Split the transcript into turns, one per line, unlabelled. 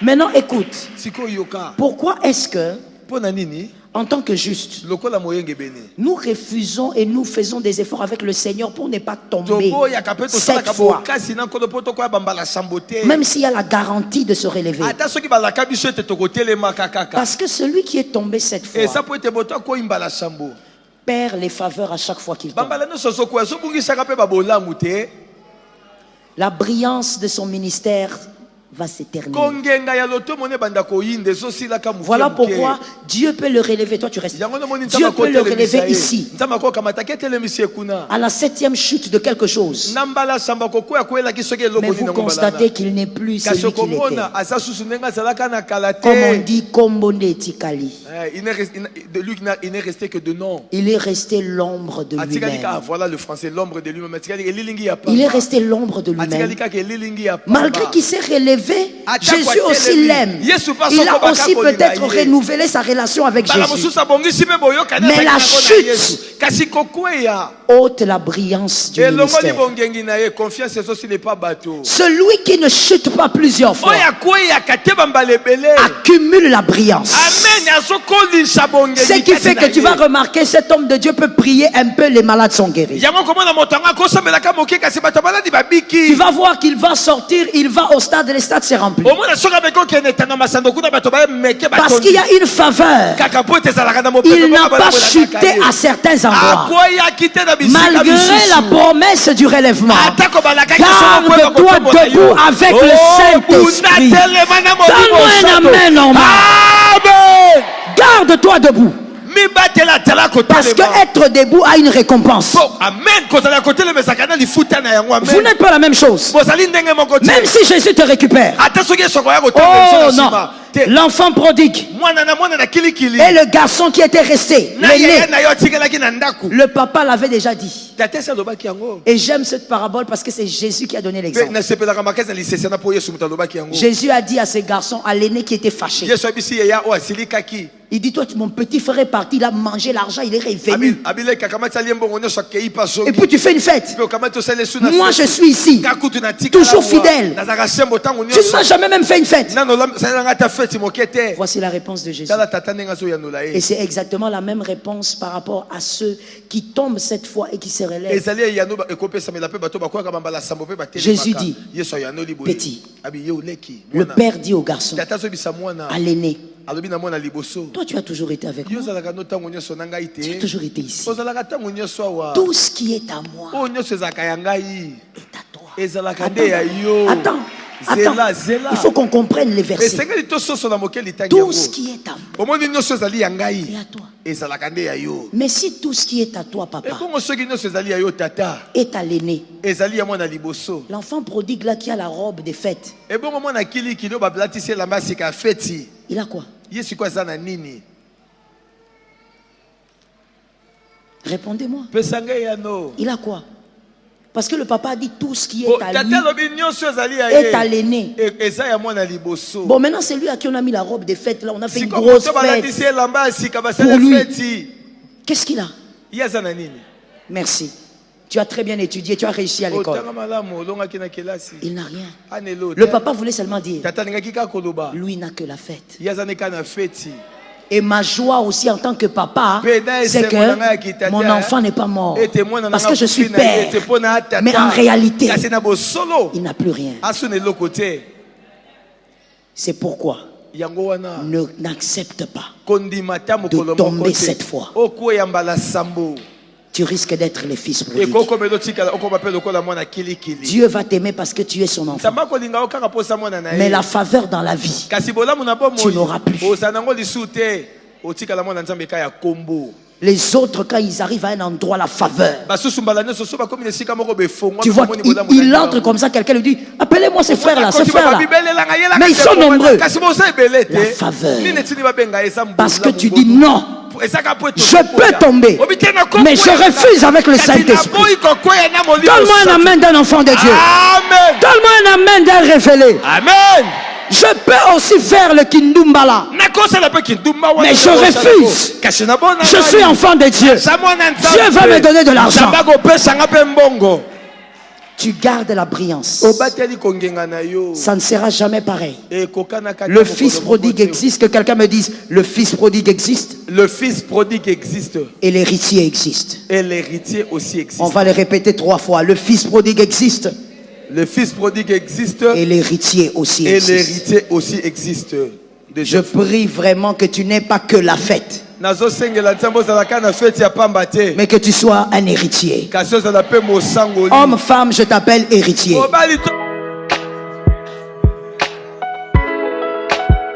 Maintenant écoute. Pourquoi est-ce que en tant que juste, nous refusons et nous faisons des efforts avec le Seigneur pour ne pas tomber cette fois, même s'il y a la garantie de se relever? Parce que celui qui est tombé cette fois perd les faveurs à chaque fois qu'il tombe. La brillance de son ministère va s'éterniser. Voilà pourquoi Dieu peut le relever. Toi tu restes. Dieu peut le relever ici. À la 7e chute de quelque chose. Mais vous constatez qu'il n'est plus celui qu'il était. Comme on dit,
il n'est resté que de nom.
Il est resté l'ombre de lui-même.
Voilà le français, l'ombre de lui-même.
Il est resté l'ombre de lui-même. Malgré qu'il s'est relevé, Jésus aussi l'aime. Il a aussi peut-être renouvelé sa relation avec Jésus. Mais la chute ôte la brillance du ministère. Celui qui ne chute pas plusieurs fois accumule la brillance. Ce qui fait que tu vas remarquer, cet homme de Dieu peut prier un peu, les malades sont guéris. Tu vas voir qu'il va sortir, il va au stade, les stades se remplissent. Parce qu'il y a une faveur. Il n'a pas chuté à certains endroits. Malgré la promesse du relèvement, garde-toi debout avec le Saint-Esprit. Donne-moi un amen normal. Garde-toi debout. Parce que être debout a une récompense. Vous n'êtes pas la même chose. Même si Jésus te récupère. Oh non. L'enfant prodigue et le garçon qui était resté, l'aîné, le papa l'avait déjà dit. Et j'aime cette parabole parce que c'est Jésus qui a donné l'exemple. Jésus a dit à ces garçons, à l'aîné qui était fâché, il dit, toi mon petit frère est parti, il a mangé l'argent, il est revenu. Et puis tu fais une fête. Moi je suis ici, toujours fidèle. Tu n'as jamais même fait une fête. Voici la réponse de Jésus. Et c'est exactement la même réponse par rapport à ceux qui tombent cette fois et qui se relèvent. Jésus dit, petit, le père dit au garçon, à l'aîné, toi tu as toujours été avec moi. Tu as toujours été ici. Tout ce qui est à moi est à toi. Attends. Il faut qu'on comprenne les versets. Tout ce qui est à moi est à toi. Mais si tout ce qui est à toi, papa, est à l'aîné, l'enfant prodigue là qui a la robe des fêtes, il a quoi? Répondez-moi. Il a quoi? Parce que le papa a dit tout ce qui est à lui est à l'aîné. Bon, maintenant c'est lui à qui on a mis la robe des fêtes. Là, on a fait une grosse fête pour lui. Qu'est-ce qu'il a? Merci. Tu as très bien étudié, tu as réussi à l'école. Il n'a rien. Le papa voulait seulement dire, lui n'a que la fête. Et ma joie aussi en tant que papa, c'est que mon enfant n'est pas mort. Parce que je suis père. Mais en réalité, il n'a plus rien. C'est pourquoi n'accepte pas de tomber cette fois. Tu risques d'être le fils prodigue. Dieu va t'aimer parce que tu es son enfant. Mais la faveur dans la vie, tu n'auras plus. Les autres, quand ils arrivent à un endroit, la faveur. Tu vois, il entre comme ça, quelqu'un lui dit, appelez-moi ces frères-là, ces frères-là. Mais ils sont nombreux. La faveur. Parce que tu dis non. Je peux tomber, mais je refuse avec le Saint-Esprit. Donne-moi un amen d'un enfant de Dieu. Donne-moi un amen d'un révélé.
Amen.
Je peux aussi faire le kindumbala, mais je refuse. Je suis enfant de Dieu. Dieu va me donner de l'argent. tu gardes la brillance. Ça ne sera jamais pareil. Le fils prodigue existe. Que quelqu'un me dise, le fils prodigue existe.
Le fils prodigue existe.
Et l'héritier existe.
Et l'héritier aussi existe.
On va le répéter 3 fois. Le fils prodigue existe.
Le fils prodigue existe.
Et l'héritier aussi existe.
Et l'héritier aussi existe.
Je prie vraiment que tu n'aies pas que la fête, mais que tu sois un héritier. Homme, femme, je t'appelle héritier.